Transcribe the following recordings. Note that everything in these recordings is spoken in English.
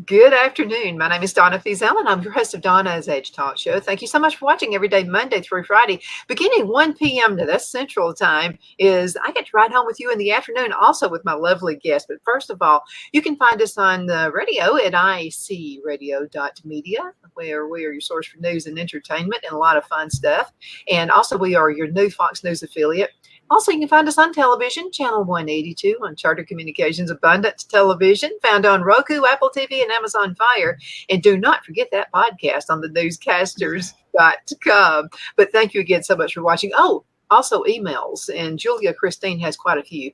Good afternoon. My name is Donna Fiesel, and I'm your host of Donna's Edge Talk Show. Thank you so much for watching every day, Monday through Friday, beginning 1 p.m. to that's Central Time. Is I get to ride home with you in the afternoon, also with my lovely guest. But first of all, you can find us on the radio at iacradio.media, where we are your source for news and entertainment and a lot of fun stuff. And also, we are your new Fox News affiliate. Also, you can find us on television, Channel 182 on Charter Communications Abundance Television, found on Roku, Apple TV, and Amazon Fire. And do not forget that podcast on the newscasters.com. But thank you again so much for watching. Oh, also emails, and Julia Christine has quite a few.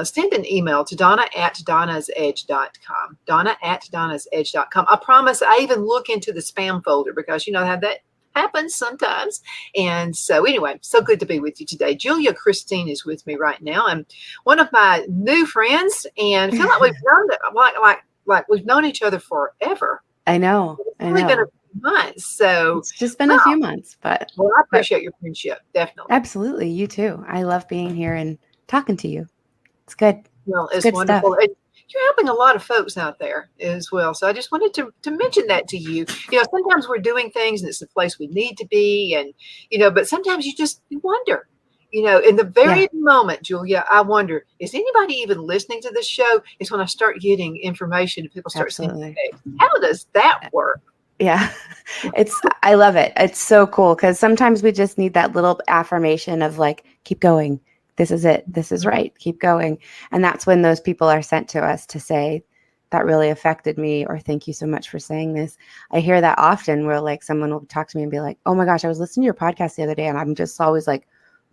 Send an email to donna@donnasedge.com. Donna@donnasedge.com. I promise I even look into the spam folder because you know how that happens sometimes. And so anyway, so good to be with you today. Julia Christine is with me right now. And one of my new friends, and I feel like we've known like we've known each other forever. I know. It's only been a few months. So it's just been a few months, but I appreciate your friendship, definitely. Absolutely. You too. I love being here and talking to you. It's good. Well, it's good wonderful. Stuff. You're helping a lot of folks out there as well. So I just wanted to mention that to you. You know, sometimes we're doing things and it's the place we need to be. And, you know, but sometimes you wonder, you know, in the very moment, Julia, I wonder, is anybody even listening to this show? It's when I start getting information and people start saying, hey, how does that work? Yeah, I love it. It's so cool because sometimes we just need that little affirmation of like, keep going. This is it. This is right. Keep going. And that's when those people are sent to us to say, that really affected me, or thank you so much for saying this. I hear that often where like someone will talk to me and be like, oh my gosh, I was listening to your podcast the other day. And I'm just always like,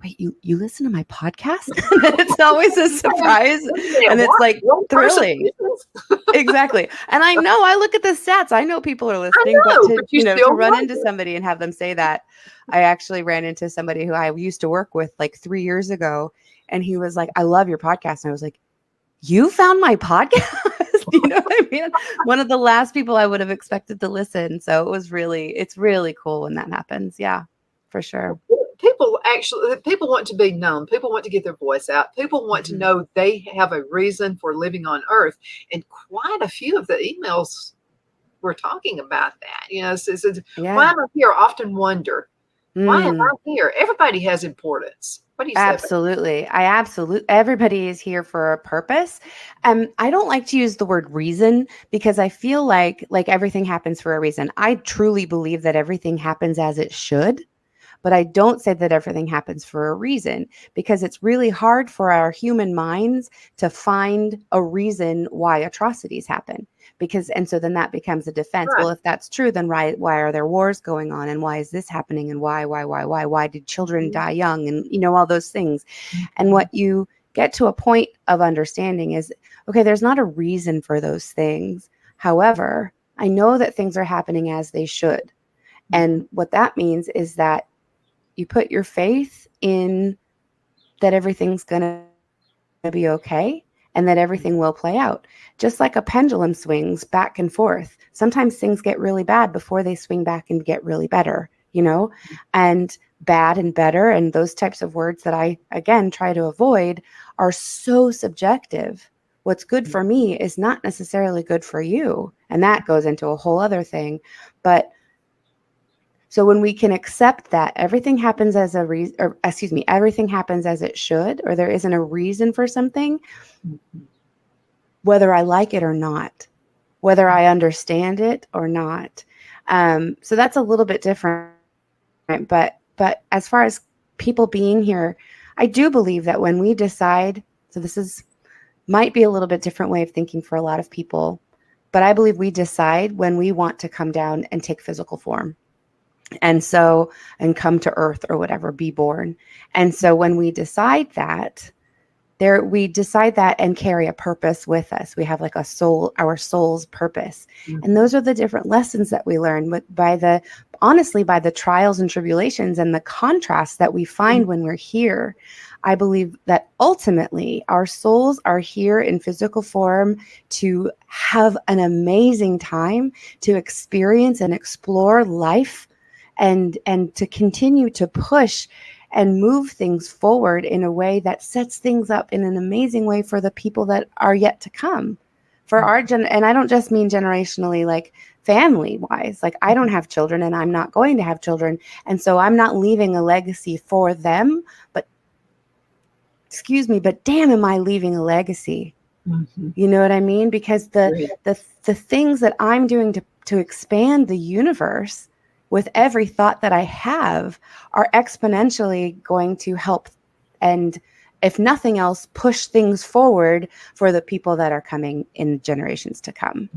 wait, you listen to my podcast? It's always a surprise. And it's like thrilling. Exactly. And I know, I look at the stats. I know people are listening, but to run into somebody and have them say that. I actually ran into somebody who I used to work with like 3 years ago. And he was like, I love your podcast. And I was like, you found my podcast? You know what I mean? One of the last people I would have expected to listen. So it's really cool when that happens. Yeah, for sure. People want to be known. People want to get their voice out. People want to know they have a reason for living on earth. And quite a few of the emails were talking about that. You know, why am I here? I often wonder, why am I here? Everybody has importance. What do you say? Absolutely. Everybody is here for a purpose. I don't like to use the word reason because I feel like everything happens for a reason. I truly believe that everything happens as it should. But I don't say that everything happens for a reason because it's really hard for our human minds to find a reason why atrocities happen. And so then that becomes a defense. Right. Well, if that's true, then why are there wars going on? And why is this happening? And why did children die young? And, you know, all those things. And what you get to a point of understanding is, okay, there's not a reason for those things. However, I know that things are happening as they should. And what that means is that you put your faith in that everything's going to be okay and that everything will play out. Just like a pendulum swings back and forth. Sometimes things get really bad before they swing back and get really better, you know, and bad and better. And those types of words that I, again, try to avoid are so subjective. What's good for me is not necessarily good for you. And that goes into a whole other thing. But so when we can accept that everything happens as everything happens as it should, or there isn't a reason for something, whether I like it or not, whether I understand it or not. So that's a little bit different. But as far as people being here, I do believe that when we decide, so might be a little bit different way of thinking for a lot of people, but I believe we decide when we want to come down and take physical form. And come to earth or whatever, be born. And so when we decide that, we decide that and carry a purpose with us. We have like a soul, our soul's purpose. Mm-hmm. And those are the different lessons that we learn by the trials and tribulations and the contrasts that we find when we're here. I believe that ultimately our souls are here in physical form to have an amazing time, to experience and explore life, and to continue to push and move things forward in a way that sets things up in an amazing way for the people that are yet to come, for our and I don't just mean generationally, like family wise. Like I don't have children and I'm not going to have children. And so I'm not leaving a legacy for them, but excuse me, but damn, am I leaving a legacy? You know what I mean? Because the things that I'm doing to expand the universe with every thought that I have are exponentially going to help, and if nothing else, push things forward for the people that are coming in generations to come.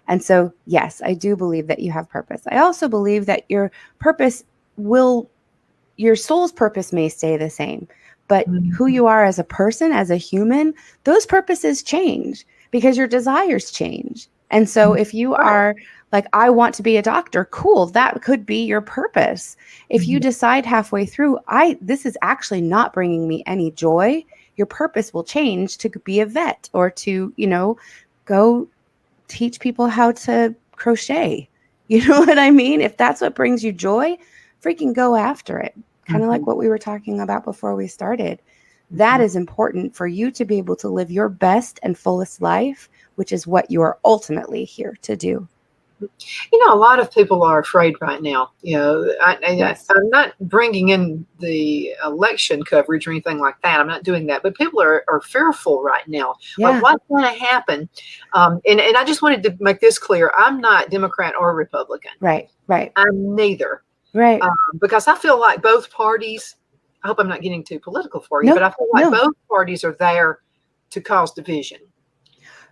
And so, yes, I do believe that you have purpose. I also believe that your purpose your soul's purpose may stay the same, but who you are as a person, as a human, those purposes change because your desires change. And so if you are like, I want to be a doctor, cool, that could be your purpose. If you decide halfway through, this is actually not bringing me any joy, your purpose will change to be a vet or to, go teach people how to crochet. You know what I mean? If that's what brings you joy, freaking go after it. Kind of like what we were talking about before we started. That is important for you to be able to live your best and fullest life, which is what you are ultimately here to do. A lot of people are afraid right now. I'm not bringing in the election coverage or anything like that. I'm not doing that. But people are fearful right now. Yeah. Like, what's going to happen? And I just wanted to make this clear. I'm not Democrat or Republican. Right. I'm neither. Right. Because I feel like both parties, I hope I'm not getting too political for you, but I feel like both parties are there to cause division.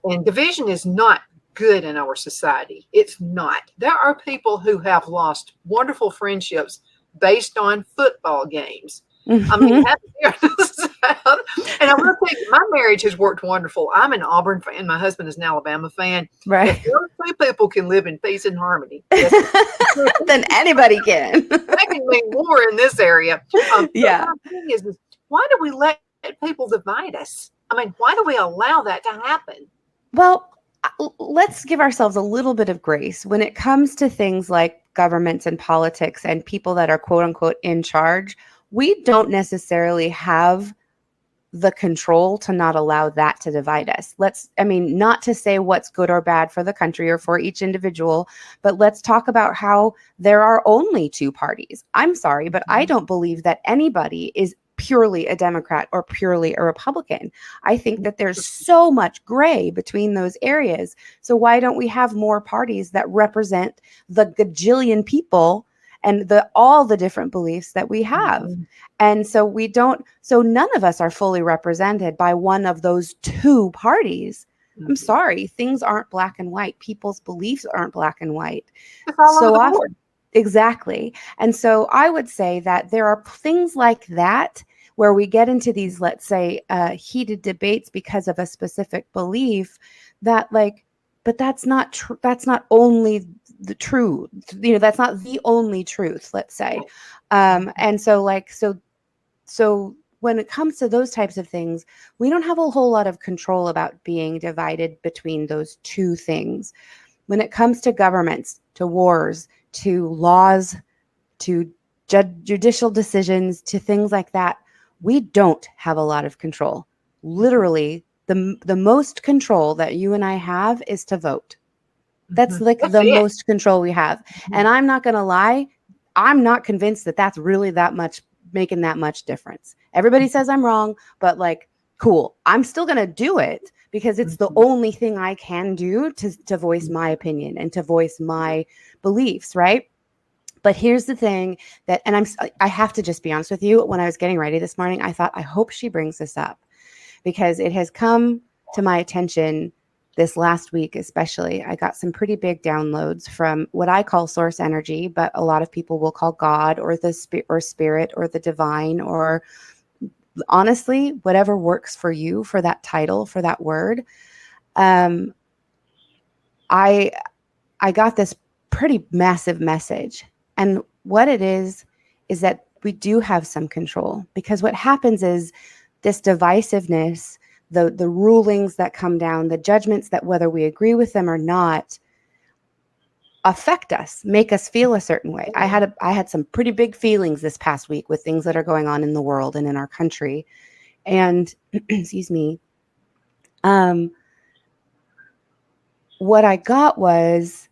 And division is not good in our society. It's not. There are people who have lost wonderful friendships based on football games. I mean, and I will tell you, my marriage has worked wonderful. I'm an Auburn fan. My husband is an Alabama fan. Right. If those two people can live in peace and harmony, then anybody can. That can mean more in this area. Yeah. The thing is, why do we let people divide us? I mean, why do we allow that to happen? Well, let's give ourselves a little bit of grace when it comes to things like governments and politics and people that are quote unquote in charge. We don't necessarily have the control to not allow that to divide us. Not to say what's good or bad for the country or for each individual, but let's talk about how there are only two parties. I'm sorry, but I don't believe that anybody is purely a Democrat or purely a Republican. I think that there's so much gray between those areas. So why don't we have more parties that represent the gajillion people and all the different beliefs that we have? And so none of us are fully represented by one of those two parties. I'm sorry, things aren't black and white. People's beliefs aren't black and white. So often, exactly. And so I would say that there are things like that where we get into these, let's say, heated debates because of a specific belief that but that's not true. That's not only the truth. That's not the only truth, let's say. And so when it comes to those types of things, we don't have a whole lot of control about being divided between those two things. When it comes to governments, to wars, to laws, to judicial decisions, to things like that, we don't have a lot of control. Literally, the most control that you and I have is to vote. That's most control we have. And I'm not going to lie, I'm not convinced that that's really making that much difference. Everybody says I'm wrong, but cool. I'm still going to do it because it's the only thing I can do to voice my opinion and to voice my beliefs, right? But here's the thing I have to just be honest with you. When I was getting ready this morning, I thought, I hope she brings this up because it has come to my attention this last week, especially. I got some pretty big downloads from what I call source energy, but a lot of people will call God or the spirit or the divine, or honestly, whatever works for you, for that title, for that word. I got this pretty massive message. And what it is that we do have some control, because what happens is this divisiveness, the rulings that come down, the judgments that, whether we agree with them or not, affect us, make us feel a certain way. I had some pretty big feelings this past week with things that are going on in the world and in our country. And excuse me, what I got was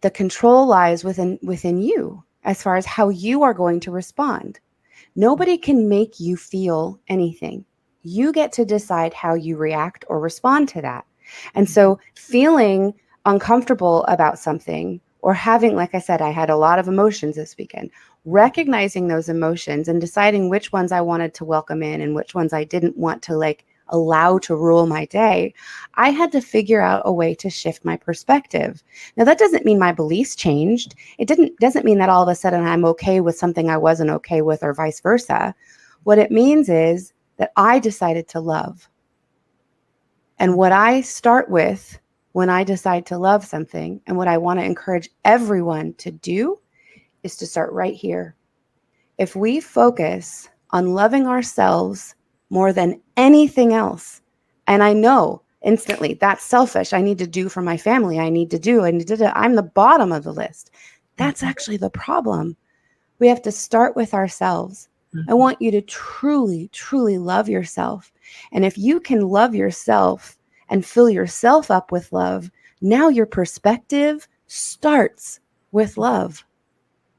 the control lies within you as far as how you are going to respond. Nobody can make you feel anything. You get to decide how you react or respond to that. And so feeling uncomfortable about something or having, like I said, I had a lot of emotions this weekend, recognizing those emotions and deciding which ones I wanted to welcome in and which ones I didn't want to like allow to rule my day, I had to figure out a way to shift my perspective. Now, that doesn't mean my beliefs changed. It doesn't mean that all of a sudden I'm okay with something I wasn't okay with or vice versa. What it means is that I decided to love. And what I start with when I decide to love something and what I want to encourage everyone to do is to start right here. If we focus on loving ourselves more than anything else, and I know instantly that's selfish. I need to do for my family. I need to do. I'm the bottom of the list. That's actually the problem. We have to start with ourselves. I want you to truly, truly love yourself. And if you can love yourself and fill yourself up with love, now your perspective starts with love.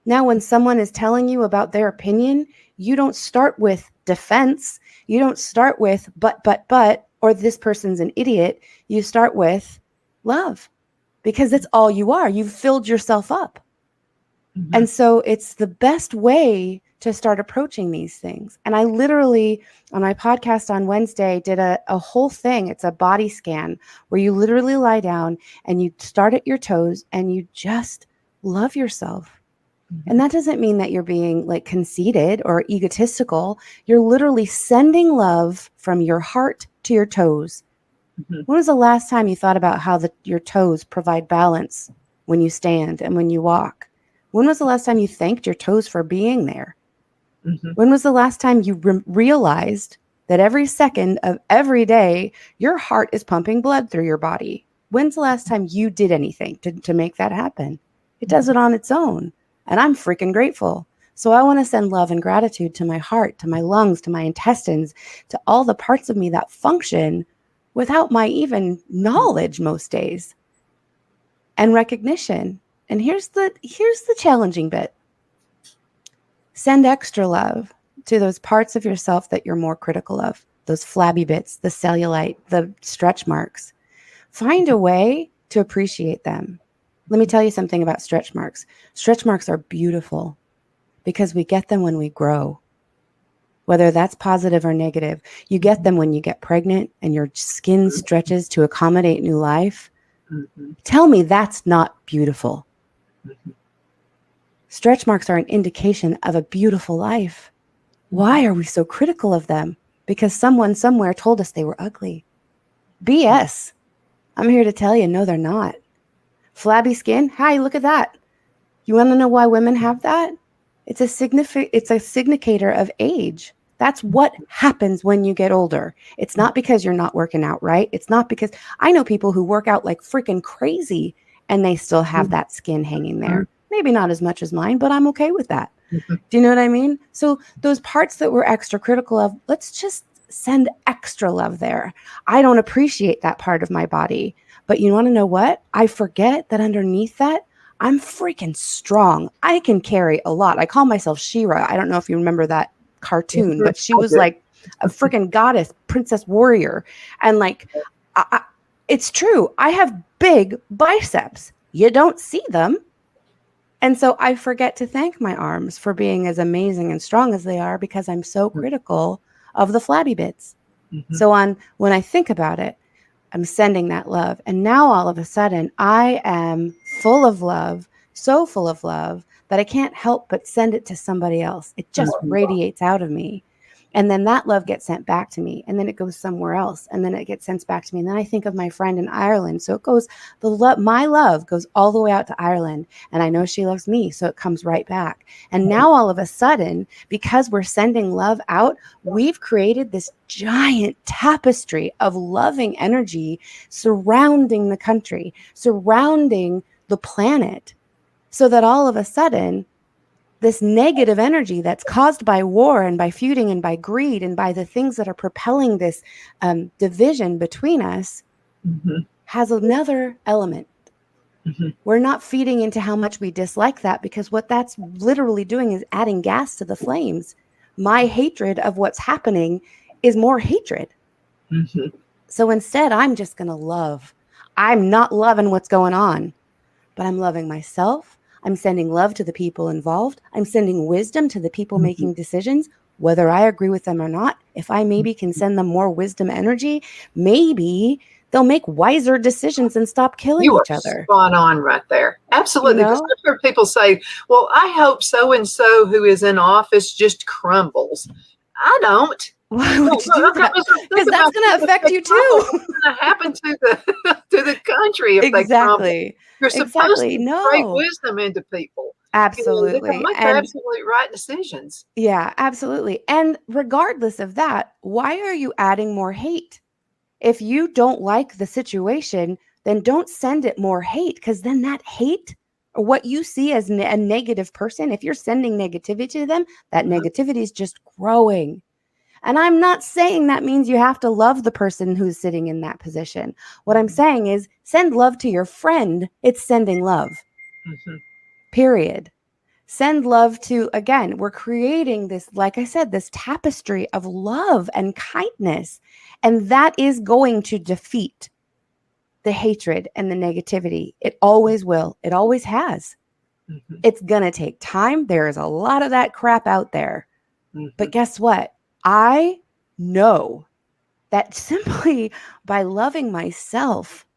Now, when someone is telling you about their opinion, you don't start with defense. You don't start with but, or this person's an idiot. You start with love because that's all you are. You've filled yourself up. Mm-hmm. And so it's the best way to start approaching these things. And I literally, on my podcast on Wednesday, did a whole thing. It's a body scan where you literally lie down and you start at your toes and you just love yourself. And that doesn't mean that you're being like conceited or egotistical. You're literally sending love from your heart to your toes. Mm-hmm. When was the last time you thought about how your toes provide balance when you stand and when you walk? When was the last time you thanked your toes for being there? Mm-hmm. When was the last time you realized that every second of every day, your heart is pumping blood through your body? When's the last time you did anything to make that happen? It does it on its own. And I'm freaking grateful. So I want to send love and gratitude to my heart, to my lungs, to my intestines, to all the parts of me that function without my even knowledge most days and recognition. And here's the challenging bit. Send extra love to those parts of yourself that you're more critical of, those flabby bits, the cellulite, the stretch marks. Find a way to appreciate them. Let me tell you something about stretch marks. Stretch marks are beautiful because we get them when we grow, whether that's positive or negative. You get them when you get pregnant and your skin stretches to accommodate new life. Mm-hmm. Tell me that's not beautiful. Mm-hmm. Stretch marks are an indication of a beautiful life. Why are we so critical of them? Because someone somewhere told us they were ugly. BS. I'm here to tell you, no, they're not. Flabby skin? Hi, look at that. You want to know why women have that? It's a significator of age. That's what happens when you get older. It's not because you're not working out, right? It's not because I know people who work out like freaking crazy and they still have that skin hanging there. Maybe not as much as mine, but I'm okay with that. Do you know what I mean? So those parts that we're extra critical of, let's just send extra love there. I don't appreciate that part of my body. But you want to know what? I forget that underneath that, I'm freaking strong. I can carry a lot. I call myself She-Ra. I don't know if you remember that cartoon, but she was like a freaking goddess, princess warrior. And like, it's true. I have big biceps. You don't see them. And so I forget to thank my arms for being as amazing and strong as they are because I'm so critical of the flabby bits. Mm-hmm. So when I think about it, I'm sending that love. And now all of a sudden I am full of love, so full of love that I can't help but send it to somebody else. It just radiates out of me. And then that love gets sent back to me. And then it goes somewhere else. And then it gets sent back to me. And then I think of my friend in Ireland. So it goes, my love goes all the way out to Ireland. And I know she loves me. So it comes right back. And now all of a sudden, because we're sending love out, we've created this giant tapestry of loving energy surrounding the country, surrounding the planet. So that all of a sudden, this negative energy that's caused by war and by feuding and by greed and by the things that are propelling this division between us has another element. Mhm. We're not feeding into how much we dislike that, because what that's literally doing is adding gas to the flames. My hatred of what's happening is more hatred. Mhm. So instead, I'm just going to love. I'm not loving what's going on, but I'm loving myself. I'm sending love to the people involved. I'm sending wisdom to the people Mhm. making decisions, whether I agree with them or not. If I maybe can send them more wisdom energy, maybe they'll make wiser decisions and stop killing You are each other. spot on right there. You Absolutely. Because know? I've heard people say, well, I hope so and so who is in office just crumbles. I don't. Why Well, would you do that? think Because that's about going to if affect they you crumble, too. what's going to happen to the to the country if they crumble. Exactly. You're supposed Exactly. to break No. wisdom into people. They're going to Absolutely. make their And absolutely right decisions. yeah, absolutely. And regardless of that, why are you adding more hate? If you don't like the situation, then don't send it more hate, because then that hate, or what you see as a negative person, if you're sending negativity to them, that Mhm. negativity is just growing. And I'm not saying that means you have to love the person who's sitting in that position. What I'm saying is send love to your friend. It's sending love, Mhm. period. Send love to, again, we're creating this, like I said, this tapestry of love and kindness. And that is going to defeat the hatred and the negativity. It always will. It always has. Mhm. It's going to take time. There is a lot of that crap out there. Mhm. But guess what? I know that simply by loving myself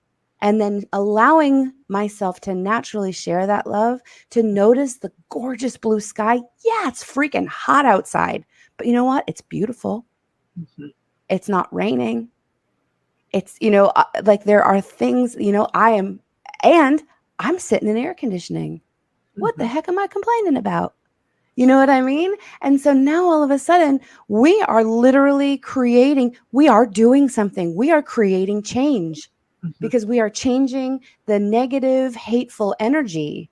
and then allowing myself to naturally share that love, to notice the gorgeous blue sky. Yeah, it's freaking hot outside, but you know what? It's beautiful. Mhm. It's not raining. It's, like there are things, and I'm sitting in air conditioning. What the Mhm. heck am I complaining about? You know what I mean? And so now all of a sudden, we are literally we are doing something. We are creating change, Mhm. because we are changing the negative, hateful energy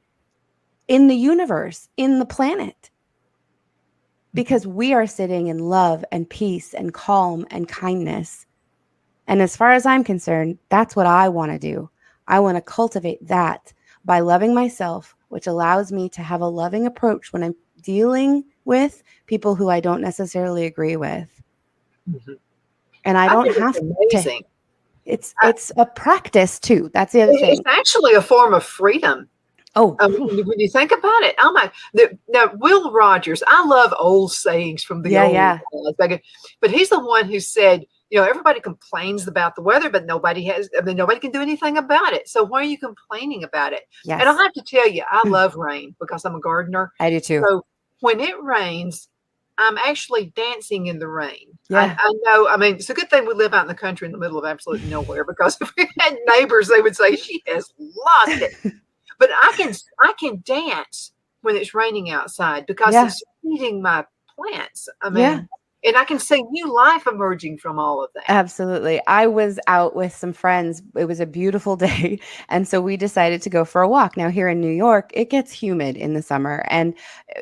in the universe, in the planet, because we are sitting in love and peace and calm and kindness. And as far as I'm concerned, that's what I want to do. I want to cultivate that by loving myself, which allows me to have a loving approach when I'm dealing with people who I don't necessarily agree with. Mhm. And I I don't think it's have to, amazing. it's a practice too. That's the other It's thing. actually a form of freedom. Oh, When you think about it, oh my! Now, Will Rogers, I love old sayings from the yeah, old yeah. days, but he's the one who said, everybody complains about the weather, but nobody can do anything about it. So why are you complaining about it? And I'll Yes, have to tell you, I love rain because I'm a gardener. I do too. So when it rains, I'm actually dancing in the rain. Yeah. I know. I mean, it's a good thing we live out in the country in the middle of absolutely nowhere, because if we had neighbors, they would say she has lost it. But I can dance when it's raining outside because Yeah. it's feeding my plants. I Yeah. mean, and I can see new life emerging from all of that. Absolutely. I was out with some friends. It was a beautiful day. And so we decided to go for a walk. Now, here in New York, it gets humid in the summer, and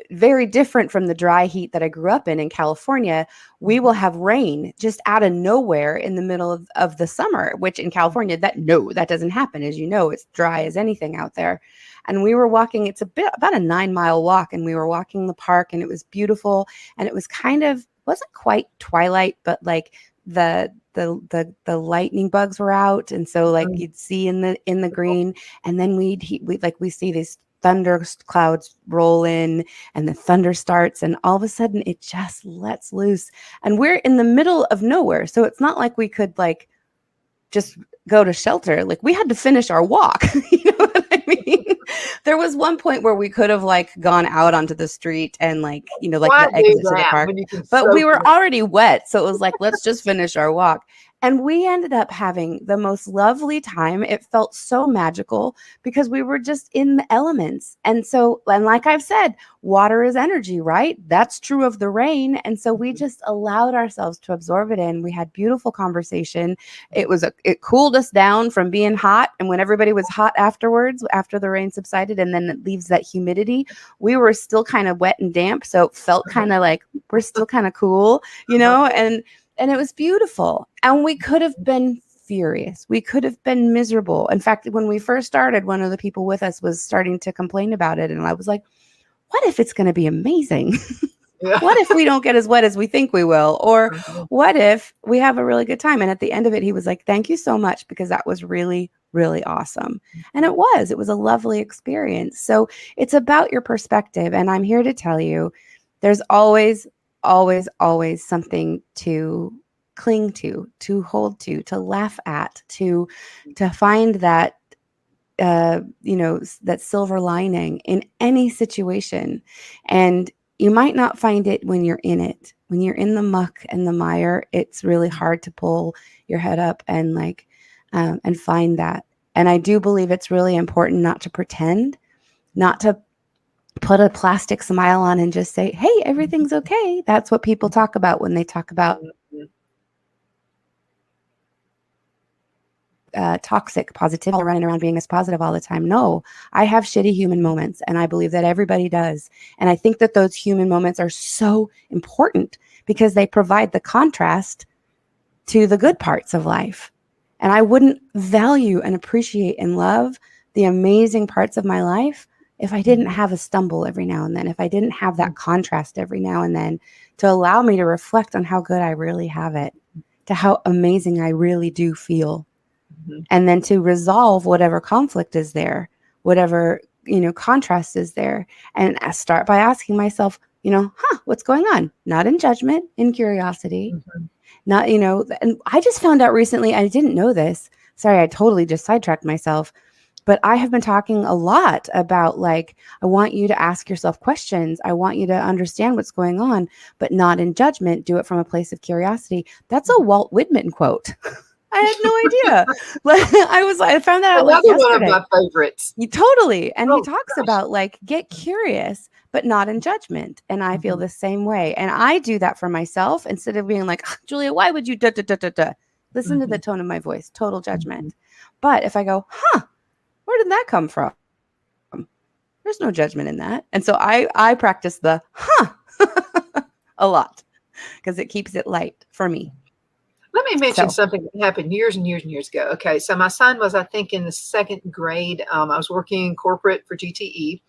very different from the dry heat that I grew up in California. We will have rain just out of nowhere in the middle of the summer, which in California, that doesn't happen. As you know, it's dry as anything out there. And we were walking, it's about a 9-mile walk, and we were walking the park, and it was beautiful. And it was wasn't quite twilight, but like the lightning bugs were out, and so like you'd see in the green, and then we see these thunder clouds roll in, and the thunder starts, and all of a sudden it just lets loose, and we're in the middle of nowhere, so it's not like we could like just go to shelter. Like we had to finish our walk. You know what I mean? There was one point where we could have like gone out onto the street and like, like Why the do exit to the that park, when you can but we soak in were it? already wet. So it was like, let's just finish our walk. And we ended up having the most lovely time. It felt so magical because we were just in the elements. And like I've said, water is energy, right? That's true of the rain. And so we just allowed ourselves to absorb it in. We had beautiful conversation. It cooled us down from being hot. And when everybody was hot afterwards, after the rain subsided, and then it leaves that humidity, we were still kind of wet and damp. So it felt kind of like we're still kind of cool, and it was beautiful. And we could have been furious. We could have been miserable. In fact, when we first started, one of the people with us was starting to complain about it. And I was like, what if it's going to be amazing? Yeah. What if we don't get as wet as we think we will? Or what if we have a really good time? And at the end of it, he was like, thank you so much, because that was really, really awesome. And it was a lovely experience. So it's about your perspective. And I'm here to tell you, there's always, always, always something to cling to hold to laugh at, to find that, that silver lining in any situation. And you might not find it when you're in it. When you're in the muck and the mire, it's really hard to pull your head up and and find that. And I do believe it's really important not to pretend, not to put a plastic smile on and just say, hey, everything's okay. That's what people talk about when they talk about toxic positivity, running around being as positive all the time. No, I have shitty human moments, and I believe that everybody does. And I think that those human moments are so important because they provide the contrast to the good parts of life. And I wouldn't value and appreciate and love the amazing parts of my life if I didn't have a stumble every now and then, if I didn't have that contrast every now and then to allow me to reflect on how good I really have it, to how amazing I really do feel. And then to resolve whatever conflict is there, whatever, contrast is there. And I start by asking myself, what's going on? Not in judgment, in curiosity, not, and I just found out recently, I didn't know this. Sorry, I totally just sidetracked myself. But I have been talking a lot about I want you to ask yourself questions. I want you to understand what's going on, but not in judgment. Do it from a place of curiosity. That's a Walt Whitman quote. I had no idea. I found that out Another yesterday. one of my favorites. Totally. And he talks about get curious, but not in judgment. And I feel the same way. And I do that for myself instead of being like, Julia, why would you da da da da da? Listen to the tone of my voice, total judgment. But if I go, where did that come from? There's no judgment in that. And so I practice the a lot because it keeps it light for me. Let me mention something that happened years and years and years ago. Okay, so my son was, I think, in the second grade. I was working corporate for GTE,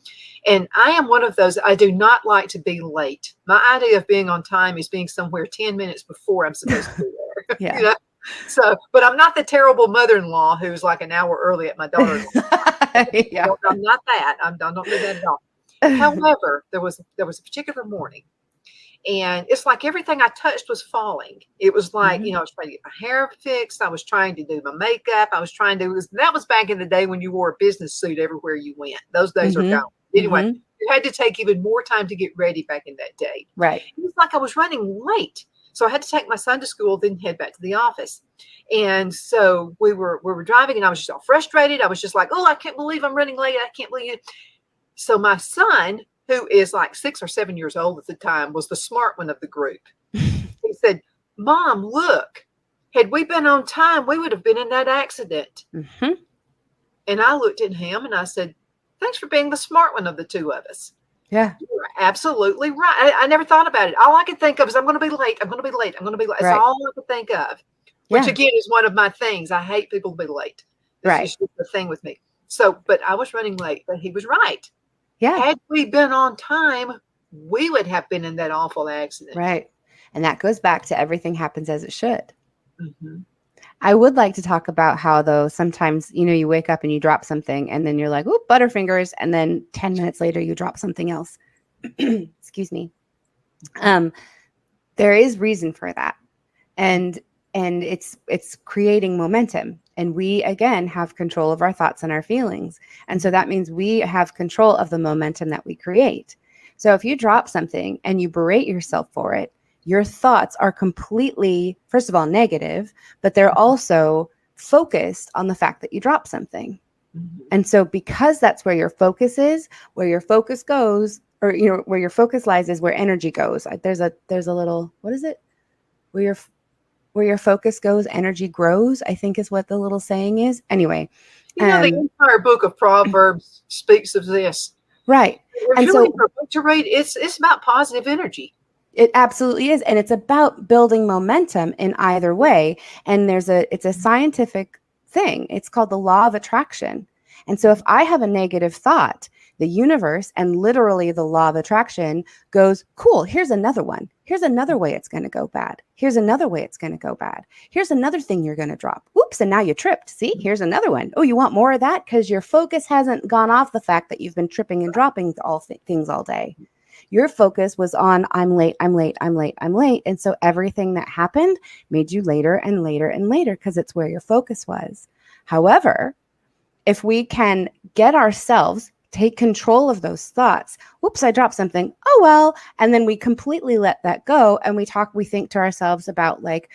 and I am one of those. I do not like to be late. My idea of being on time is being somewhere 10 minutes before I'm supposed to be there. Yeah. So, but I'm not the terrible mother-in-law who's like an hour early at my daughter-in-law. Yeah. I'm not that. I don't do that at all. However, there was a particular morning. And it's like everything I touched was falling. It was like, I was trying to get my hair fixed. I was trying to do my makeup. I was trying to, that was back in the day when you wore a business suit everywhere you went. Those days are gone. Anyway, you had to take even more time to get ready back in that day. Right. It was like I was running late. So I had to take my son to school, then head back to the office. And so we were driving, and I was just all frustrated. I was just like, oh, I can't believe I'm running late. I can't believe it. So my son, who is like 6 or 7 years old at the time, was the smart one of the group. He said, Mom, look, had we been on time, we would have been in that accident. And I looked at him and I said, thanks for being the smart one of the two of us. Yeah. You're absolutely right. I never thought about it. All I could think of is I'm going to be late. I'm going to be late. I'm going to be late. Right. That's all I could think of, which again is one of my things. I hate people to be late. It's just the thing with me. So, but I was running late, but he was right. Yeah. Had we been on time, we would have been in that awful accident. Right. And that goes back to everything happens as it should. I would like to talk about how, though, sometimes, you wake up and you drop something and then you're like, oh, Butterfingers. And then 10 minutes later, you drop something else. Excuse me. There is reason for that. And it's creating momentum. And we, again, have control of our thoughts and our feelings. And so that means we have control of the momentum that we create. So if you drop something and you berate yourself for it, your thoughts are completely, first of all, negative, but they're also focused on the fact that you dropped something. And so because that's where your focus is, where your focus goes, or, where your focus lies is where energy goes. There's a little, what is it? Where your focus goes, energy grows, I think is what the little saying is. Anyway. The entire book of Proverbs speaks of this. Right. And really, for a book to read, it's about positive energy. It absolutely is. And it's about building momentum in either way. And it's a scientific thing. It's called the law of attraction. And so if I have a negative thought, the universe and literally the law of attraction goes, cool, here's another one. Here's another way it's going to go bad. Here's another way it's going to go bad. Here's another thing you're going to drop. Oops, and now you tripped. See, here's another one. Oh, you want more of that? Because your focus hasn't gone off the fact that you've been tripping and dropping things all day. Your focus was on, I'm late, I'm late, I'm late, I'm late. And so everything that happened made you later and later and later because it's where your focus was. However, if we can get ourselves, take control of those thoughts. Whoops, I dropped something. Oh, well. And then we completely let that go. And we think to ourselves about like,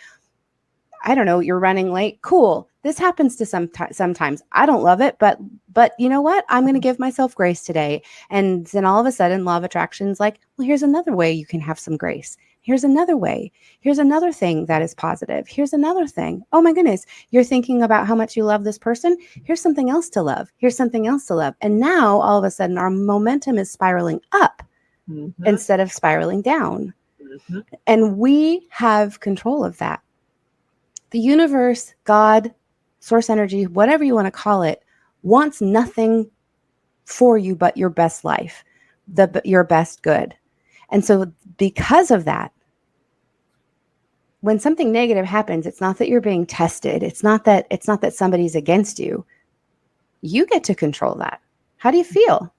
I don't know, you're running late. Cool. This happens to sometimes. I don't love it, but you know what? I'm going to give myself grace today. And then all of a sudden, law of attraction is like, well, here's another way you can have some grace. Here's another way. Here's another thing that is positive. Here's another thing. Oh my goodness. You're thinking about how much you love this person. Here's something else to love. Here's something else to love. And now all of a sudden our momentum is spiraling up instead of spiraling down. And we have control of that. The universe, God, source energy, whatever you want to call it, wants nothing for you but your best life, your best good. And so because of that, when something negative happens, it's not that you're being tested. It's not that somebody's against you. You get to control that. How do you feel?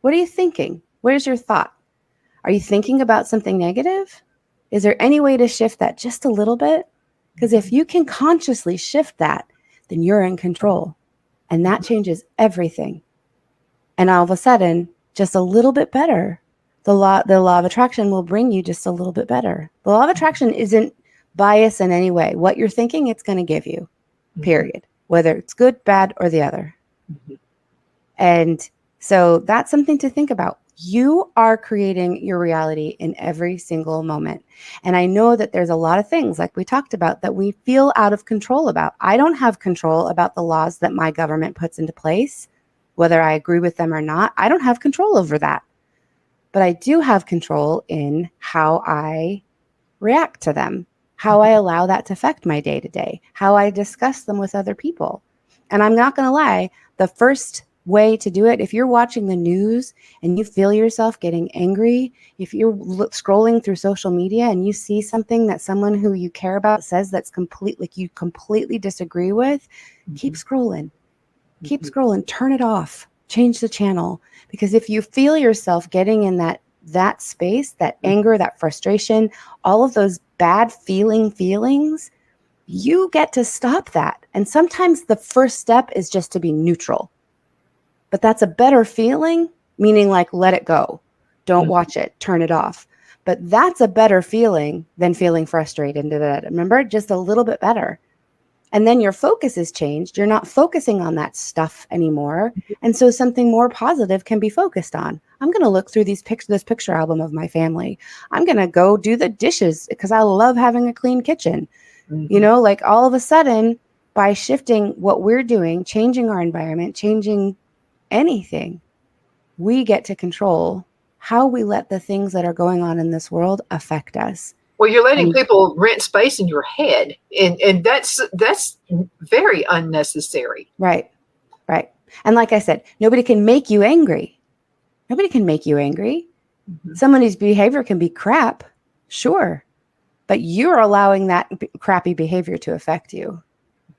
What are you thinking? Where's your thought? Are you thinking about something negative? Is there any way to shift that just a little bit? Because if you can consciously shift that, then you're in control. And that changes everything. And all of a sudden, just a little bit better. The law of attraction will bring you just a little bit better. The law of attraction isn't biased in any way. What you're thinking, it's going to give you, period. Whether it's good, bad, or the other. And so that's something to think about. You are creating your reality in every single moment. And I know that there's a lot of things like we talked about that we feel out of control about. I don't have control about the laws that my government puts into place, whether I agree with them or not. I don't have control over that. But I do have control in how I react to them, how I allow that to affect my day to day, how I discuss them with other people. And I'm not going to lie, the first way to do it, if you're watching the news and you feel yourself getting angry, if you're scrolling through social media and you see something that someone who you care about says that's you completely disagree with, keep scrolling. Keep scrolling. Turn it off. Change the channel. Because if you feel yourself getting in that space, that anger, that frustration, all of those bad feelings, you get to stop that. And sometimes the first step is just to be neutral. But that's a better feeling, meaning like let it go. Don't watch it. Turn it off. But that's a better feeling than feeling frustrated into that. Remember, just a little bit better. And then your focus is changed. You're not focusing on that stuff anymore. And so something more positive can be focused on. I'm going to look through this picture album of my family. I'm going to go do the dishes because I love having a clean kitchen. You know, like all of a sudden, by shifting what we're doing, changing our environment, changing anything, we get to control how we let the things that are going on in this world affect us. Well, you're letting people rent space in your head, and that's very unnecessary. Right. And like I said, nobody can make you angry. Somebody's behavior can be crap, sure, but you're allowing that crappy behavior to affect you.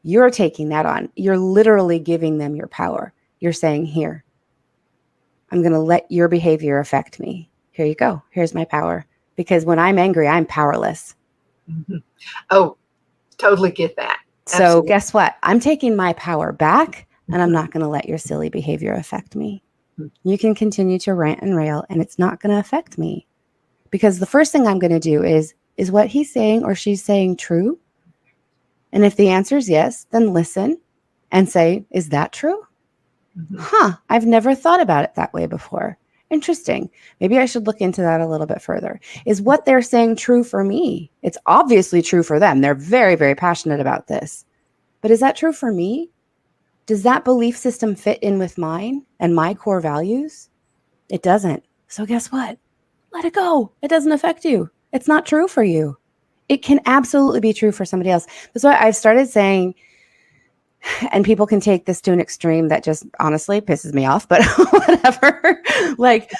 You're taking that on. You're literally giving them your power. You're saying, here, I'm going to let your behavior affect me. Here you go. Here's my power. Because when I'm angry, I'm powerless. Oh, totally get that. So Absolutely. Guess what? I'm taking my power back, and I'm not going to let your silly behavior affect me. You can continue to rant and rail, and it's not going to affect me. Because the first thing I'm going to do is what he's saying or she's saying true? And if the answer is yes, then listen and say, is that true? I've never thought about it that way before. Interesting. Maybe I should look into that a little bit further. Is what they're saying true for me? It's obviously true for them. They're very, very passionate about this. But is that true for me? Does that belief system fit in with mine and my core values? It doesn't. So guess what? Let it go. It doesn't affect you. It's not true for you. It can absolutely be true for somebody else. That's why I've started saying, and people can take this to an extreme that just honestly pisses me off, but whatever. Like,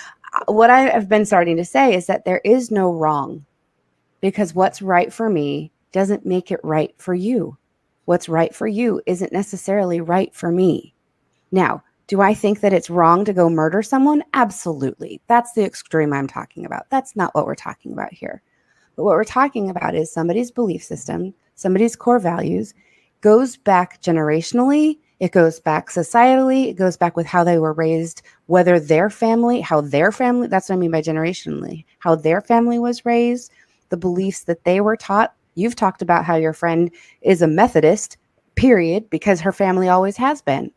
what I have been starting to say is that there is no wrong, because what's right for me doesn't make it right for you. What's right for you isn't necessarily right for me. Now, do I think that it's wrong to go murder someone? Absolutely. That's the extreme I'm talking about. That's not what we're talking about here. But what we're talking about is somebody's belief system, somebody's core values goes back generationally. It goes back societally. It goes back with how they were raised, whether their family, that's what I mean by generationally, how their family was raised, the beliefs that they were taught. You've talked about how your friend is a Methodist, period, because her family always has been.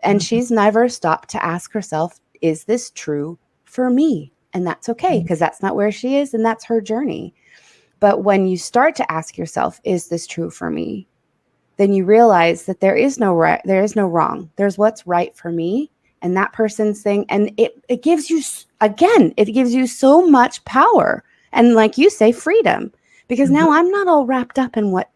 And she's never stopped to ask herself, is this true for me? And that's okay, because that's not where she is and that's her journey. But when you start to ask yourself, is this true for me? Then you realize that there is no right, there is no wrong. There's what's right for me and that person's thing. And it gives you, again, it gives you so much power. And like you say, freedom, because now I'm not all wrapped up in what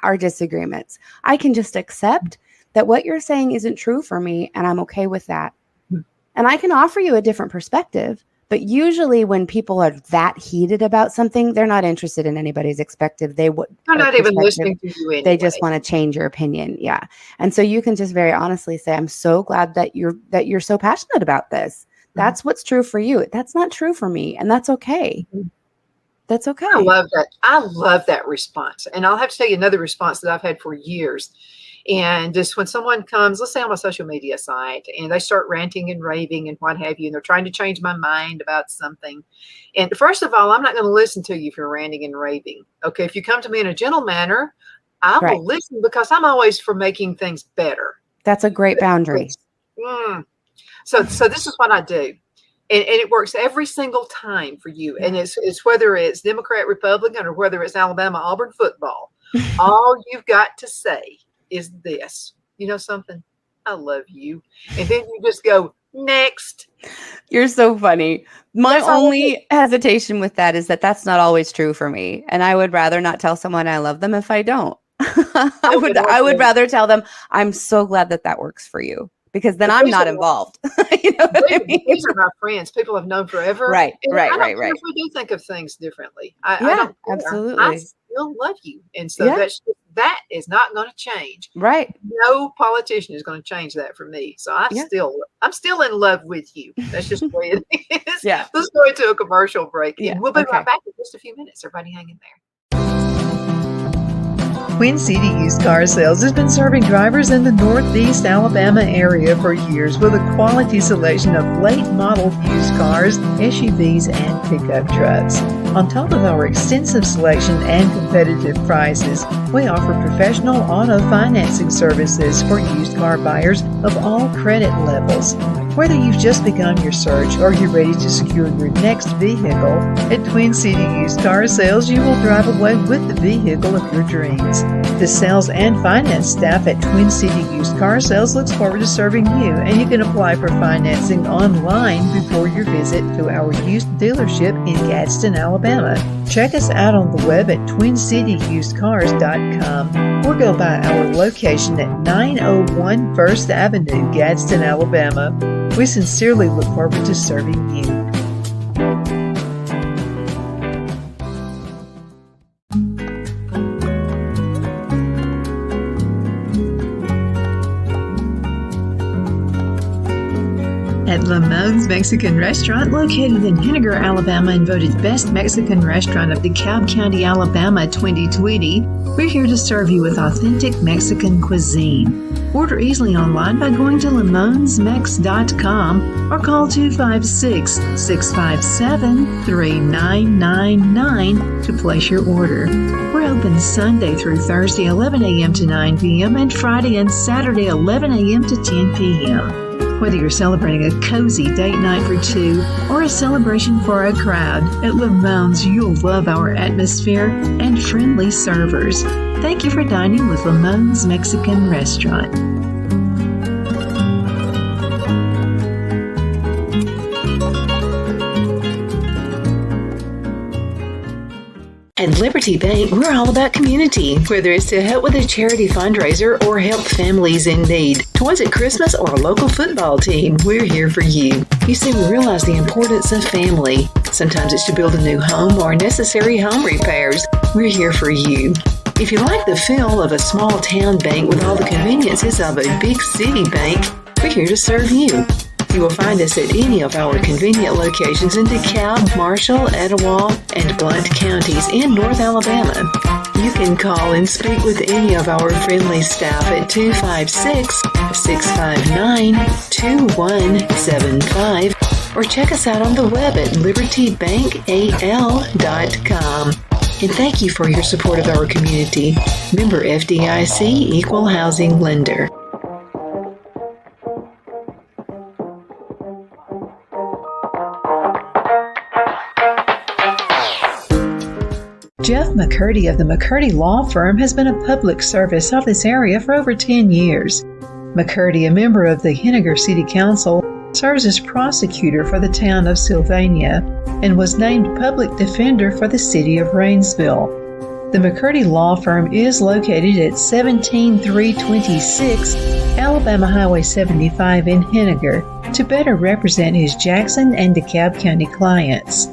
our disagreements. I can just accept that what you're saying isn't true for me, and I'm okay with that. And I can offer you a different perspective, but usually when people are that heated about something, they're not interested in anybody's perspective. They're not even listening to you anyway. They just want to change your opinion. Yeah. And so you can just very honestly say, I'm so glad that you're so passionate about this. That's what's true for you. That's not true for me. And that's okay. That's okay. I love that. I love that response. And I'll have to tell you another response that I've had for years. And just when someone comes, let's say on my social media site, and they start ranting and raving and what have you, and they're trying to change my mind about something. And first of all, I'm not going to listen to you if you're ranting and raving. Okay. If you come to me in a gentle manner, I will listen, because I'm always for making things better. That's a great boundary. So this is what I do. And it works every single time for you. And it's whether it's Democrat, Republican, or whether it's Alabama, Auburn football. All you've got to say is this: you know something? I love you. And then you just go, next. You're so funny. My only hesitation with that is that that's not always true for me. And I would rather not tell someone I love them if I don't. I would rather tell them, I'm so glad that works for you, because then I'm not involved. You know what I mean? These are my friends. People I've known forever. Right. If we do think of things differently, I don't care. Absolutely. I still love you. And so that is not going to change. Right. No politician is going to change that for me. So I'm still in love with you. That's just the way it is. Yeah. Let's go into a commercial break. Yeah. We'll be right back in just a few minutes. Everybody hang in there. Twin City Used Car Sales has been serving drivers in the Northeast Alabama area for years with a quality selection of late model used cars, SUVs, and pickup trucks. On top of our extensive selection and competitive prices, we offer professional auto financing services for used car buyers of all credit levels. Whether you've just begun your search or you're ready to secure your next vehicle, at Twin City Used Car Sales, you will drive away with the vehicle of your dreams. The sales and finance staff at Twin City Used Car Sales looks forward to serving you, and you can apply for financing online before your visit to our used dealership in Gadsden, Alabama. Check us out on the web at twincityusedcars.com or go by our location at 901 First Avenue, Gadsden, Alabama. We sincerely look forward to serving you. At Lamone's Mexican Restaurant, located in Henniger, Alabama, and voted Best Mexican Restaurant of DeKalb County, Alabama 2020, we're here to serve you with authentic Mexican cuisine. Order easily online by going to lamonsmex.com or call 256-657-3999 to place your order. We're open Sunday through Thursday 11 a.m. to 9 p.m. and Friday and Saturday 11 a.m. to 10 p.m. Whether you're celebrating a cozy date night for two or a celebration for a crowd, at Lamone's you'll love our atmosphere and friendly servers. Thank you for dining with Lamone's Mexican Restaurant. At Liberty Bank, we're all about community, whether it's to help with a charity fundraiser or help families in need. Toys at Christmas or a local football team, we're here for you. You see, we realize the importance of family. Sometimes it's to build a new home or necessary home repairs. We're here for you. If you like the feel of a small town bank with all the conveniences of a big city bank, we're here to serve you. You will find us at any of our convenient locations in DeKalb, Marshall, Etowah, and Blount counties in North Alabama. You can call and speak with any of our friendly staff at 256-659-2175 or check us out on the web at libertybankal.com. And thank you for your support of our community. Member FDIC Equal Housing Lender. Jeff McCurdy of the McCurdy Law Firm has been a public service of this area for over 10 years. McCurdy, a member of the Henniger City Council, serves as prosecutor for the town of Sylvania and was named public defender for the city of Rainsville. The McCurdy Law Firm is located at 17326 Alabama Highway 75 in Henniger to better represent his Jackson and DeKalb County clients.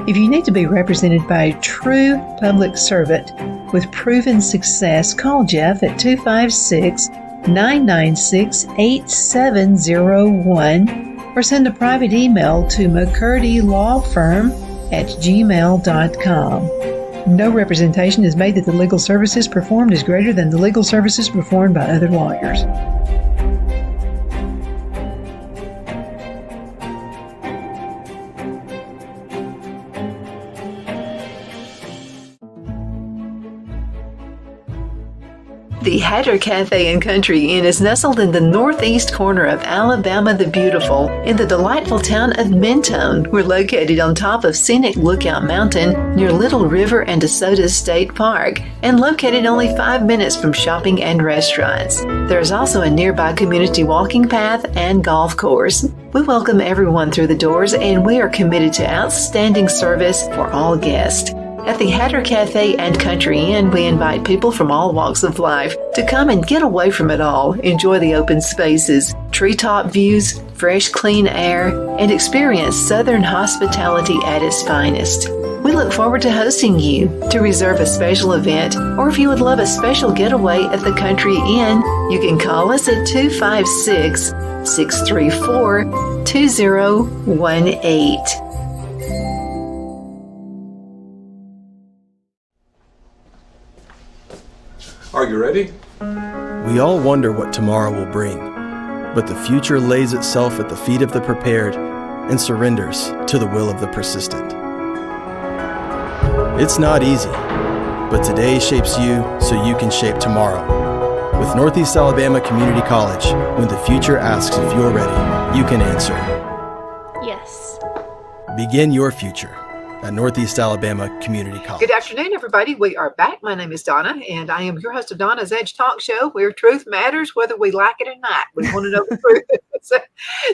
If you need to be represented by a true public servant with proven success, call Jeff at 256-996-8701 or send a private email to mccurdylawfirm@gmail.com. No representation is made that the legal services performed is greater than the legal services performed by other lawyers. The Hatter Cafe and Country Inn is nestled in the northeast corner of Alabama the Beautiful in the delightful town of Mentone. We're located on top of scenic Lookout Mountain near Little River and DeSoto State Park and located only 5 minutes from shopping and restaurants. There is also a nearby community walking path and golf course. We welcome everyone through the doors and we are committed to outstanding service for all guests. At the Hatter Cafe and Country Inn, we invite people from all walks of life to come and get away from it all, enjoy the open spaces, treetop views, fresh, clean air, and experience Southern hospitality at its finest. We look forward to hosting you. To reserve a special event, or if you would love a special getaway at the Country Inn, you can call us at 256-634-2018. Are you ready? We all wonder what tomorrow will bring, but the future lays itself at the feet of the prepared and surrenders to the will of the persistent. It's not easy, but today shapes you so you can shape tomorrow. With Northeast Alabama Community College, when the future asks if you're ready, you can answer yes. Begin your future at Northeast Alabama Community College. Good afternoon, everybody. We are back. My name is Donna, and I am your host of Donna's Edge Talk Show, where truth matters whether we like it or not. We want to know the truth.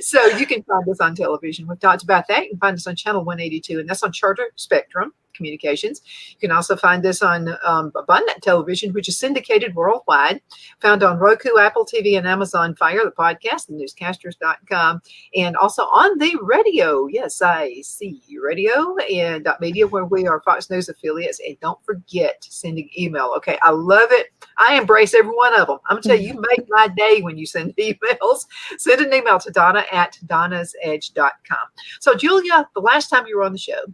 So you can find us on television. We've talked about that. You can find us on Channel 182, and that's on Charter Spectrum Communications. You can also find us on Abundant Television, which is syndicated worldwide, found on Roku, Apple TV, and Amazon Fire, the podcast, and newscasters.com, and also on the radio. Yes, I see radio and media, where we are Fox News affiliates. And don't forget sending email. Okay, I love it. I embrace every one of them. I'm going to tell you, you make my day when you send emails. Send an email to Donna at donnasedge.com. So, Julia, the last time you were on the show,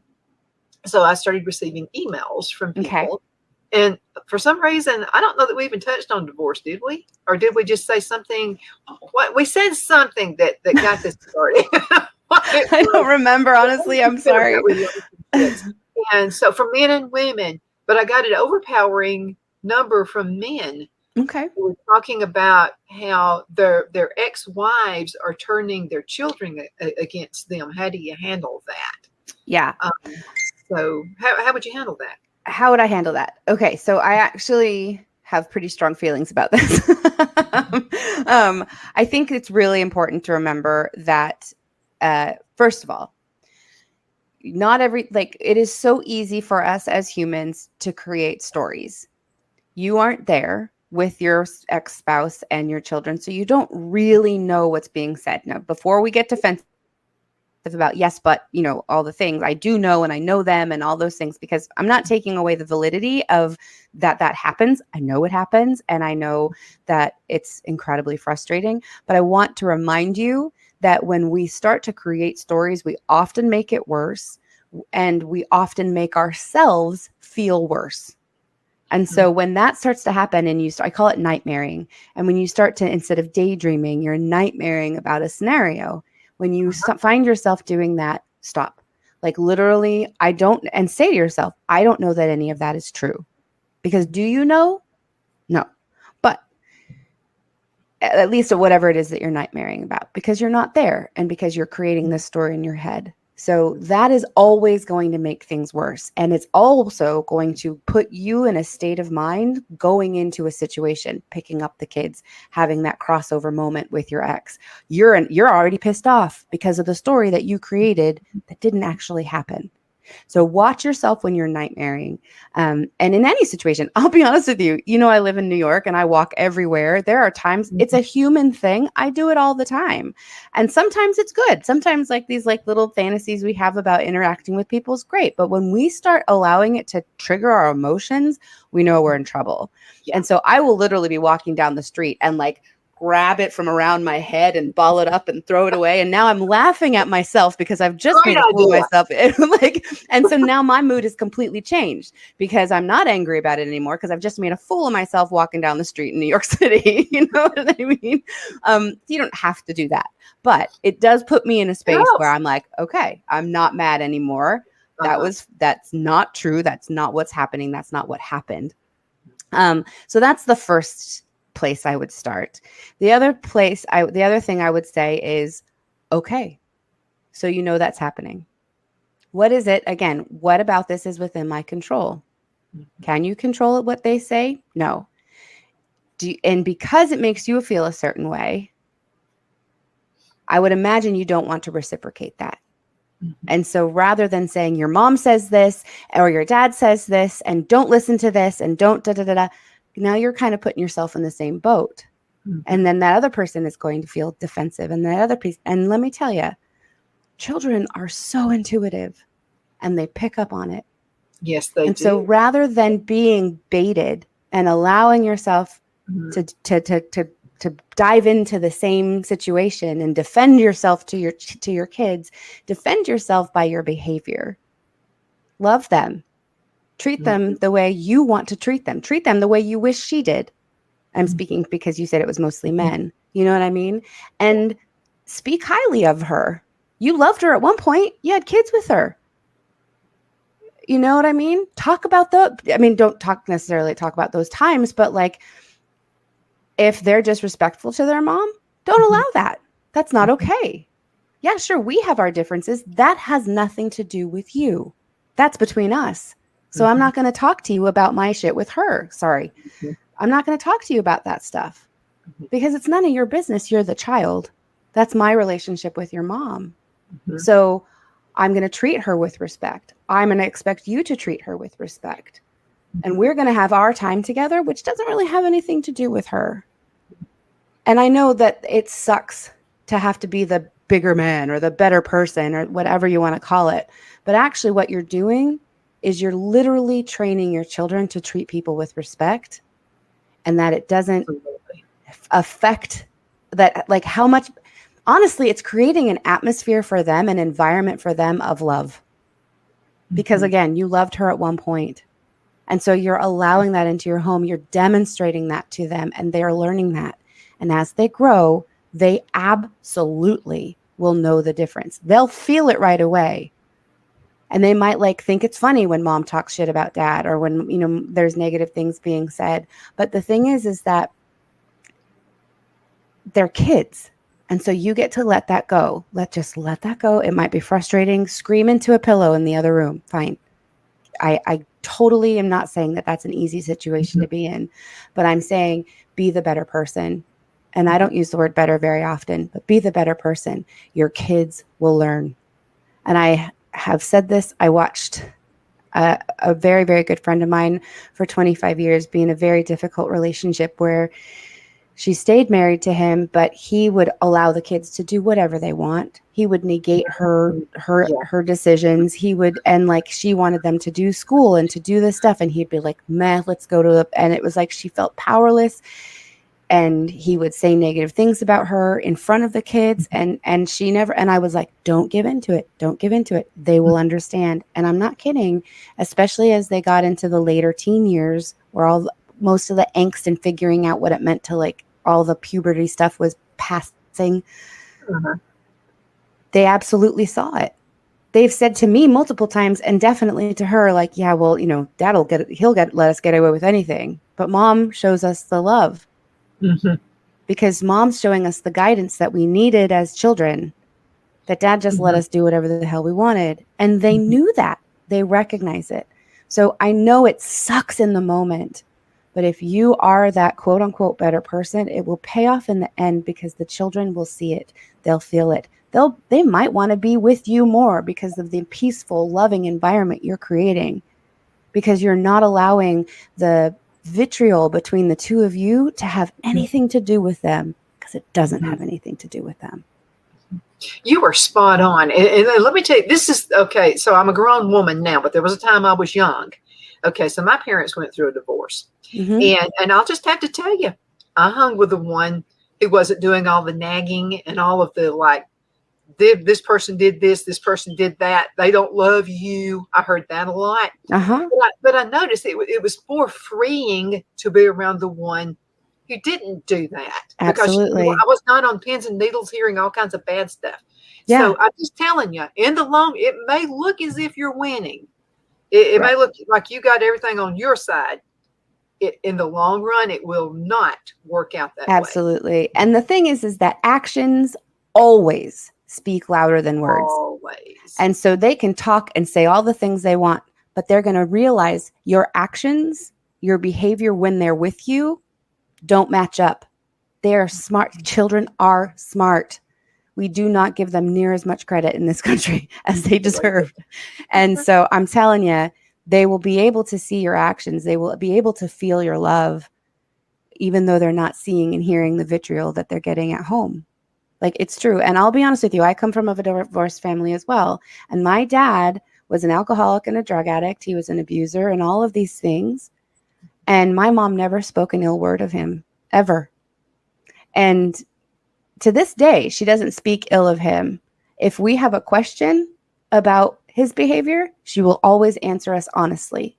so I started receiving emails from people. Okay. And for some reason, I don't know that we even touched on divorce, did we? Or did we just say something? What we said something that got this started. I don't remember, honestly. I'm sorry. And so for men and women, but I got an overpowering number from men. Okay. We're talking about how their ex-wives are turning their children against them. How do you handle that? Yeah. So how would you handle that? How would I handle that? Okay, so I actually have pretty strong feelings about this. I think it's really important to remember that, first of all, not every, like, it is so easy for us as humans to create stories. You aren't there with your ex-spouse and your children, so you don't really know what's being said. Now, before we get defensive about yes, but all the things, I do know, and I know them and all those things, because I'm not taking away the validity of that happens. I know it happens, and I know that it's incredibly frustrating, but I want to remind you that when we start to create stories, we often make it worse, and we often make ourselves feel worse. And so when that starts to happen, and I call it nightmaring. And when you start to, instead of daydreaming, you're nightmaring about a scenario. When you find yourself doing that, stop. Like, literally, and say to yourself, I don't know that any of that is true. Because do you know? No. But at least at whatever it is that you're nightmaring about, because you're not there, and because you're creating this story in your head. So that is always going to make things worse. And it's also going to put you in a state of mind going into a situation, picking up the kids, having that crossover moment with your ex. You're already pissed off because of the story that you created that didn't actually happen. So watch yourself when you're nightmaring. And in any situation, I'll be honest with you, I live in New York and I walk everywhere. There are times it's a human thing. I do it all the time. And sometimes it's good. Sometimes these little fantasies we have about interacting with people is great. But when we start allowing it to trigger our emotions, we know we're in trouble. Yeah. And so I will literally be walking down the street and grab it from around my head and ball it up and throw it away. And now I'm laughing at myself because I've just made a fool of myself. And so now my mood is completely changed because I'm not angry about it anymore because I've just made a fool of myself walking down the street in New York City. You know what I mean? You don't have to do that, but it does put me in a space where I'm like, okay, I'm not mad anymore. That's not true. That's not what's happening. That's not what happened. So that's the first place I would start. The other thing I would say is, okay, so that's happening. What is it? Again, what about this is within my control? Can you control what they say? No. And because it makes you feel a certain way, I would imagine you don't want to reciprocate that. And so rather than saying your mom says this or your dad says this and don't listen to this and don't now you're kind of putting yourself in the same boat. And then that other person is going to feel defensive, and that other piece. And let me tell you, children are so intuitive and they pick up on it. Yes, they do. And so rather than being baited and allowing yourself to dive into the same situation and defend yourself to your kids, defend yourself by your behavior. Love them. Treat them the way you want to treat them. Treat them the way you wish she did. I'm speaking because you said it was mostly men. You know what I mean? And speak highly of her. You loved her at one point. You had kids with her. You know what I mean? Don't necessarily talk about those times, but if they're disrespectful to their mom, don't allow that. That's not okay. Yeah, sure, we have our differences. That has nothing to do with you. That's between us. So I'm not going to talk to you about my shit with her. Sorry. I'm not going to talk to you about that stuff because it's none of your business. You're the child. That's my relationship with your mom. So I'm going to treat her with respect. I'm going to expect you to treat her with respect. And we're going to have our time together, which doesn't really have anything to do with her. And I know that it sucks to have to be the bigger man or the better person or whatever you want to call it. But actually what you're doing is you're literally training your children to treat people with respect, and that it doesn't affect that, how much, honestly, it's creating an atmosphere for them, an environment for them of love. Because again, you loved her at one point. And so you're allowing that into your home. You're demonstrating that to them, and they're learning that. And as they grow, they absolutely will know the difference. They'll feel it right away. And they might think it's funny when mom talks shit about dad or when, there's negative things being said. But the thing is that they're kids. And so you get to let that go. Just let that go. It might be frustrating. Scream into a pillow in the other room. Fine. I totally am not saying that that's an easy situation to be in, but I'm saying be the better person. And I don't use the word better very often, but be the better person. Your kids will learn. And I have said this. I watched a very, very good friend of mine for 25 years be in a very difficult relationship where she stayed married to him, but he would allow the kids to do whatever they want. He would negate her decisions. He would, and like she wanted them to do school and to do this stuff, and he'd be like, "Meh, let's go to the." And it was like she felt powerless, and he would say negative things about her in front of the kids, and she never. And I was like, "Don't give into it. Don't give into it. They will understand." And I'm not kidding, especially as they got into the later teen years, where most of the angst and figuring out what it meant to like all the puberty stuff was passing. They absolutely saw it. They've said to me multiple times, and definitely to her, like, "Yeah, well, dad he'll let us get away with anything, but mom shows us the love." Because mom's showing us the guidance that we needed as children, that dad just let us do whatever the hell we wanted. And they knew that. They recognize it. So I know it sucks in the moment, but if you are that quote unquote better person, it will pay off in the end because the children will see it. They'll feel it. They might want to be with you more because of the peaceful, loving environment you're creating, because you're not allowing the vitriol between the two of you to have anything to do with them, because it doesn't have anything to do with them. You are spot on. And let me tell you, this is okay. So I'm a grown woman now, but there was a time I was young. Okay. So my parents went through a divorce. And I'll just have to tell you, I hung with the one who wasn't doing all the nagging and all of the like, this person did this person did that. They don't love you. I heard that a lot. But I noticed it was more freeing to be around the one who didn't do that. Absolutely. Because I was not on pins and needles hearing all kinds of bad stuff. Yeah. So I'm just telling you, in the long, it may look as if you're winning. It may look like you got everything on your side. In the long run, it will not work out that way. Absolutely. And the thing is that actions always speak louder than words. Always. And so they can talk and say all the things they want, but they're going to realize your actions, your behavior when they're with you don't match up. They are smart. Children are smart. We do not give them near as much credit in this country as they deserve. And so I'm telling you, they will be able to see your actions. They will be able to feel your love, even though they're not seeing and hearing the vitriol that they're getting at home. Like, it's true. And I'll be honest with you, I come from a divorced family as well. And my dad was an alcoholic and a drug addict. He was an abuser and all of these things. And my mom never spoke an ill word of him, ever. And to this day, she doesn't speak ill of him. If we have a question about his behavior, she will always answer us honestly.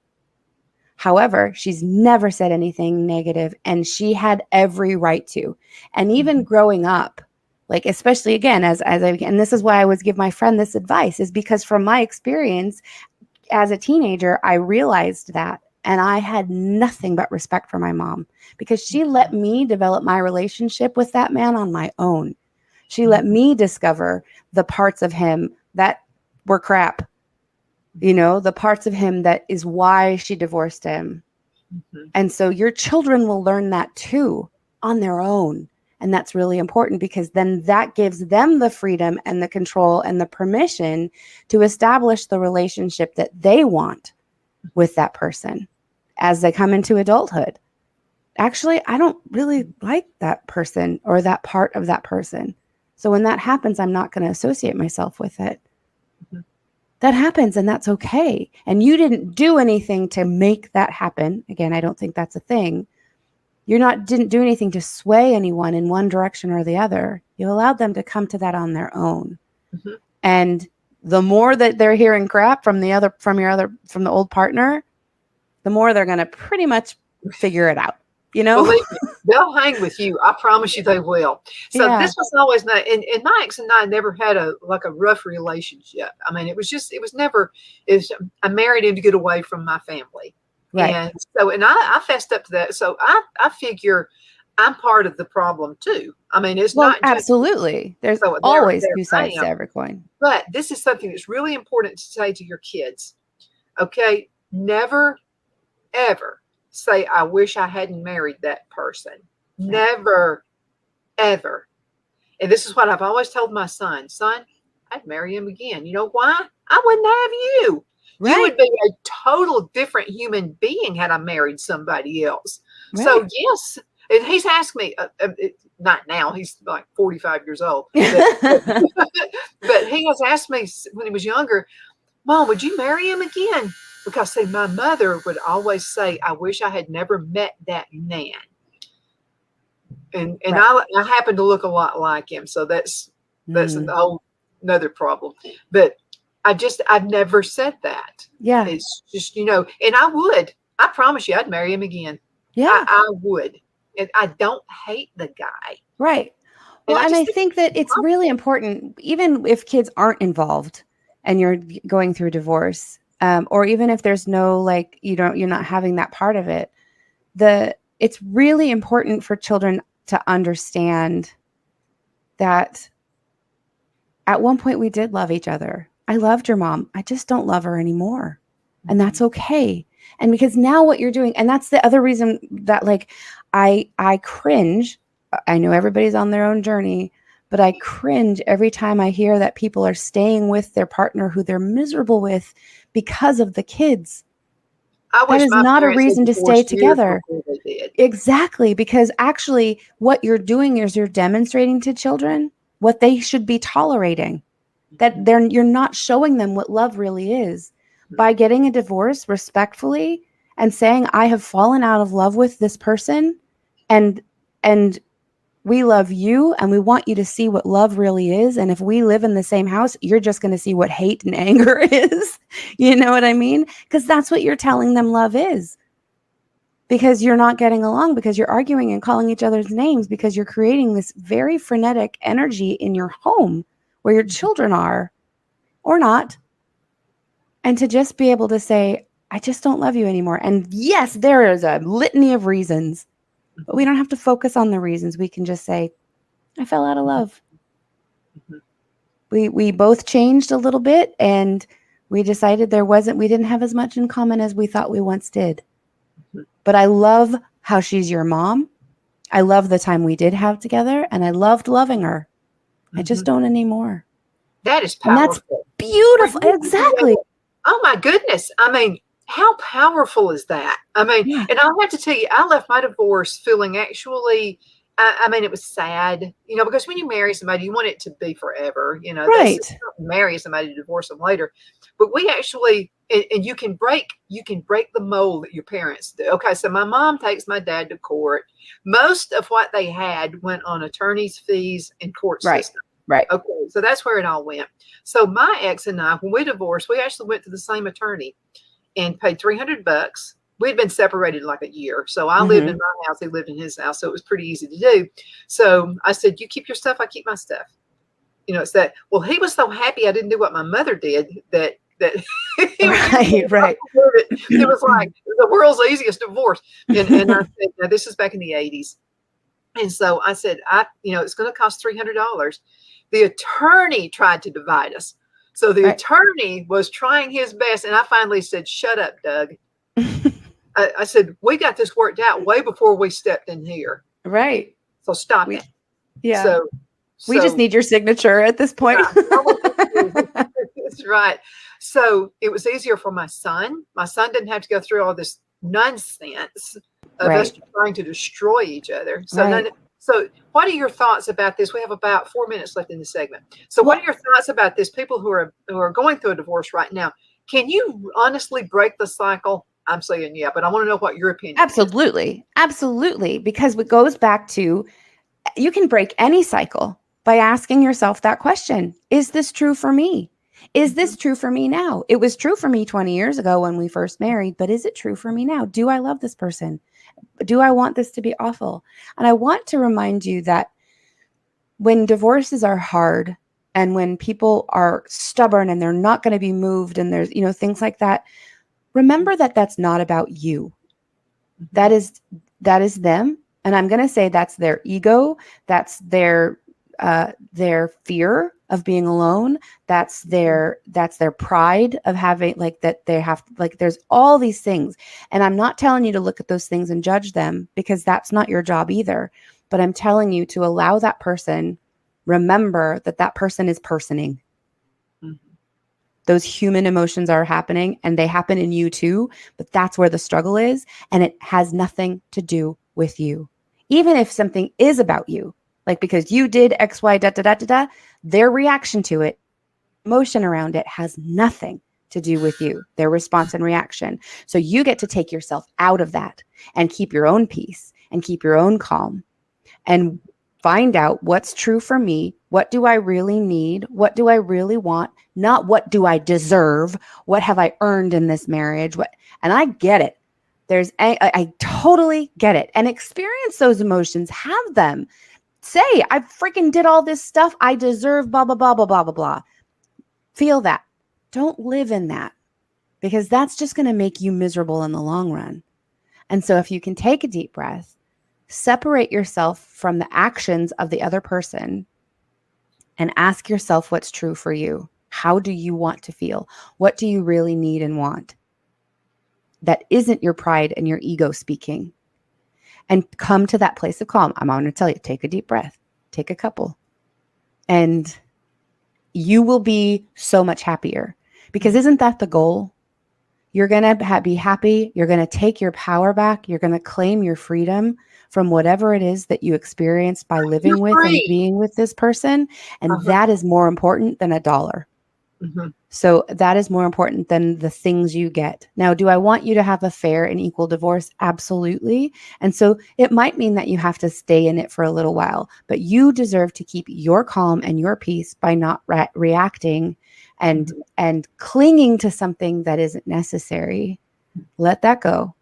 However, she's never said anything negative, and she had every right to. And even growing up, like, especially again, and this is why I always give my friend this advice, is because from my experience as a teenager, I realized that. And I had nothing but respect for my mom because she let me develop my relationship with that man on my own. She let me discover the parts of him that were crap, the parts of him that is why she divorced him. And so your children will learn that too on their own. And that's really important because then that gives them the freedom and the control and the permission to establish the relationship that they want with that person as they come into adulthood. Actually, I don't really like that person or that part of that person. So when that happens, I'm not going to associate myself with it. That happens, and that's okay. And you didn't do anything to make that happen. Again, I don't think that's a thing. Didn't do anything to sway anyone in one direction or the other. You allowed them to come to that on their own. And the more that they're hearing crap from the old partner, the more they're going to pretty much figure it out, Believe me, they'll hang with you. I promise you they will. So this was always not, and my ex and I never had a rough relationship. I mean, I married him to get away from my family. Right. And so, I fessed up to that. So I figure I'm part of the problem too. I mean, it's not just, absolutely. There's always two sides to every coin. But this is something that's really important to say to your kids. Okay. Never, ever say, I wish I hadn't married that person. Never, ever. And this is what I've always told my son. Son, I'd marry him again. You know why? I wouldn't have you. You Right. would be a total different human being had I married somebody else. So Right. yes, and he's asked me, not now, he's like 45 years old, but he has asked me when he was younger, Mom, would you marry him again? Because see, my mother would always say, I wish I had never met that man. And Right. I happen to look a lot like him. So that's a Mm. whole another problem. But I've never said that. Yeah. It's just, and I promise you, I'd marry him again. Yeah. I would. And I don't hate the guy. Right. And Well, I and just I think think that it's really important, even if kids aren't involved and you're going through divorce, or even if there's no, like, you're not having that part of it, it's really important for children to understand that at one point we did love each other. I loved your mom. I just don't love her anymore. And that's okay. And because now what you're doing, and that's the other reason that, like, I cringe. I know everybody's on their own journey, but I cringe every time I hear that people are staying with their partner who they're miserable with because of the kids. I That wish is my not a parents had reason to stay divorced years together. before they did. Exactly, because actually what you're doing is you're demonstrating to children what they should be tolerating. That you're not showing them what love really is by getting a divorce respectfully and saying, I have fallen out of love with this person, and we love you and we want you to see what love really is. And if we live in the same house, you're just going to see what hate and anger is. You know what I mean? Because that's what you're telling them love is. Because you're not getting along, because you're arguing and calling each other's names, because you're creating this very frenetic energy in your home where your children are or not. And to just be able to say, I just don't love you anymore. And yes, there is a litany of reasons, but we don't have to focus on the reasons. We can just say, I fell out of love. We both changed a little bit, and we decided we didn't have as much in common as we thought we once did. But I love how she's your mom. I love the time we did have together, and I loved loving her. I just don't anymore. That is And that's powerful. beautiful. Exactly. Oh my goodness. I mean, how powerful is that? I mean, Yeah. and I'll have to tell you, I left my divorce feeling actually, I mean, it was sad, because when you marry somebody, you want it to be forever, Right. that's marry somebody to divorce them later. But we actually, and you can break the mold that your parents do. Okay. So my mom takes my dad to court. Most of what they had went on attorney's fees and court Right. system. Right. Okay, so that's where it all went. So my ex and I, when we divorced, we actually went to the same attorney and paid $300. We'd been separated like a year. So I lived in my house, he lived in his house. So it was pretty easy to do. So I said, you keep your stuff, I keep my stuff. It's that, well, he was so happy I didn't do what my mother did that Right. It was like the world's easiest divorce. And I said, now this is back in the 80s. And so I said, it's going to cost $300. The attorney tried to divide us. So the attorney was trying his best. And I finally said, shut up, Doug. I said, we got this worked out way before we stepped in here. Right. So stop it. Yeah. So we just need your signature at this point. That's right. So it was easier for my son. My son didn't have to go through all this nonsense of us trying to destroy each other. So So what are your thoughts about this? We have about 4 minutes left in the segment. So what are your thoughts about this? People who are going through a divorce right now, can you honestly break the cycle? I'm saying, yeah, but I want to know what your opinion is. Absolutely. Because it goes back to, you can break any cycle by asking yourself that question. Is this true for me? Is this true for me now? It was true for me 20 years ago when we first married, but is it true for me now? Do I love this person? Do I want this to be awful? And I want to remind you that when divorces are hard and when people are stubborn and they're not going to be moved and there's, things like that, remember that that's not about you. That is them. And I'm going to say that's their ego. That's their fear of being alone. That's their pride of having, like, that they have, like, there's all these things. And I'm not telling you to look at those things and judge them, because that's not your job either. But I'm telling you to allow that person, remember that person is personing. Those human emotions are happening and they happen in you too, but that's where the struggle is. And it has nothing to do with you. Even if something is about you, like because you did X, Y, da, da, da, da, da, their reaction to it, emotion around it has nothing to do with you, their response and reaction. So you get to take yourself out of that and keep your own peace and keep your own calm and find out what's true for me. What do I really need? What do I really want? Not what do I deserve? What have I earned in this marriage? And I get it. I totally get it. And experience those emotions. Have them. Say, I freaking did all this stuff. I deserve blah, blah, blah, blah, blah, blah, blah. Feel that. Don't live in that, because that's just going to make you miserable in the long run. And so if you can take a deep breath, separate yourself from the actions of the other person and ask yourself what's true for you. How do you want to feel? What do you really need and want? That isn't your pride and your ego speaking. And come to that place of calm. I'm going to tell you, take a deep breath, take a couple, and you will be so much happier. Because isn't that the goal? You're going to be happy. You're going to take your power back. You're going to claim your freedom from whatever it is that you experienced by living with and being with this person. And that is more important than $1. So that is more important than the things you get. Now, do I want you to have a fair and equal divorce? Absolutely. And so it might mean that you have to stay in it for a little while, but you deserve to keep your calm and your peace by not reacting and clinging to something that isn't necessary. Let that go.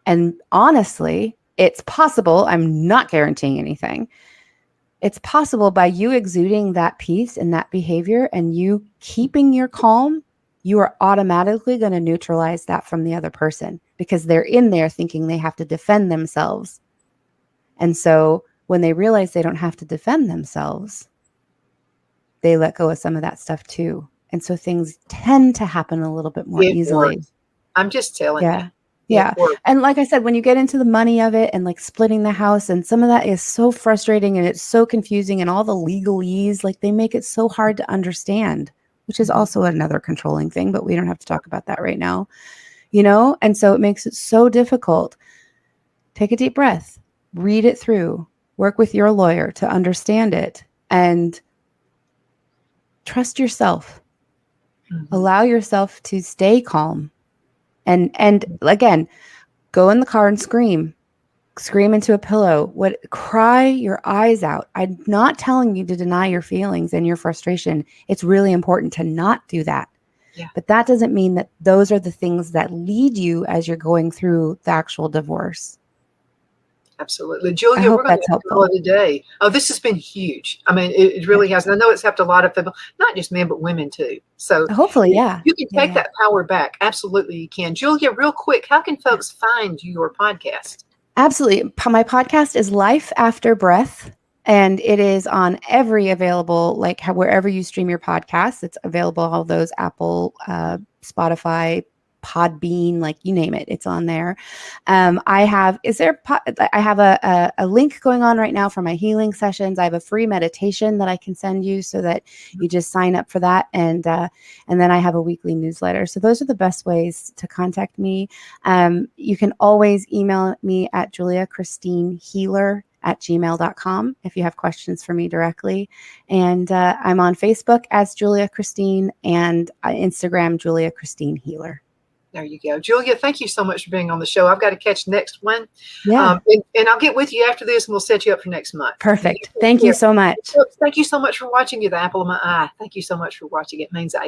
And honestly, it's possible. I'm not guaranteeing anything. It's possible by you exuding that peace and that behavior and you keeping your calm, you are automatically going to neutralize that from the other person because they're in there thinking they have to defend themselves. And so when they realize they don't have to defend themselves, they let go of some of that stuff too. And so things tend to happen a little bit more easily. I'm just telling you. Yeah. And like I said, when you get into the money of it and like splitting the house, and some of that is so frustrating and it's so confusing, and all the legalese, like they make it so hard to understand, which is also another controlling thing, but we don't have to talk about that right now, you know? And so it makes it so difficult. Take a deep breath, read it through, work with your lawyer to understand it, and trust yourself. Allow yourself to stay calm. And again, go in the car and scream into a pillow, cry your eyes out. I'm not telling you to deny your feelings and your frustration. It's really important to not do that. Yeah. But that doesn't mean that those are the things that lead you as you're going through the actual divorce. Absolutely. Julia, we're going to call it a day. Oh, this has been huge. I mean, it really has. And I know it's helped a lot of people, not just men, but women too. So hopefully, you can take that power back. Absolutely, you can. Julia, real quick, how can folks find your podcast? Absolutely. My podcast is Life After Breath, and it is on every available, like wherever you stream your podcasts. It's available, all those Apple, Spotify, Podbean, like you name it, it's on there. I have a link going on right now for my healing sessions. I have a free meditation that I can send you so that you just sign up for that. And then I have a weekly newsletter. So those are the best ways to contact me. You can always email me at juliachristinehealer@gmail.com if you have questions for me directly. And I'm on Facebook as Julia Christine and Instagram, Julia Christine Healer. There you go. Julia, thank you so much for being on the show. I've got to catch the next one. Yeah. And I'll get with you after this and we'll set you up for next month. Perfect. Thank you so much. Thank you so much for watching. You're the apple of my eye. Thank you so much for watching. It means a lot.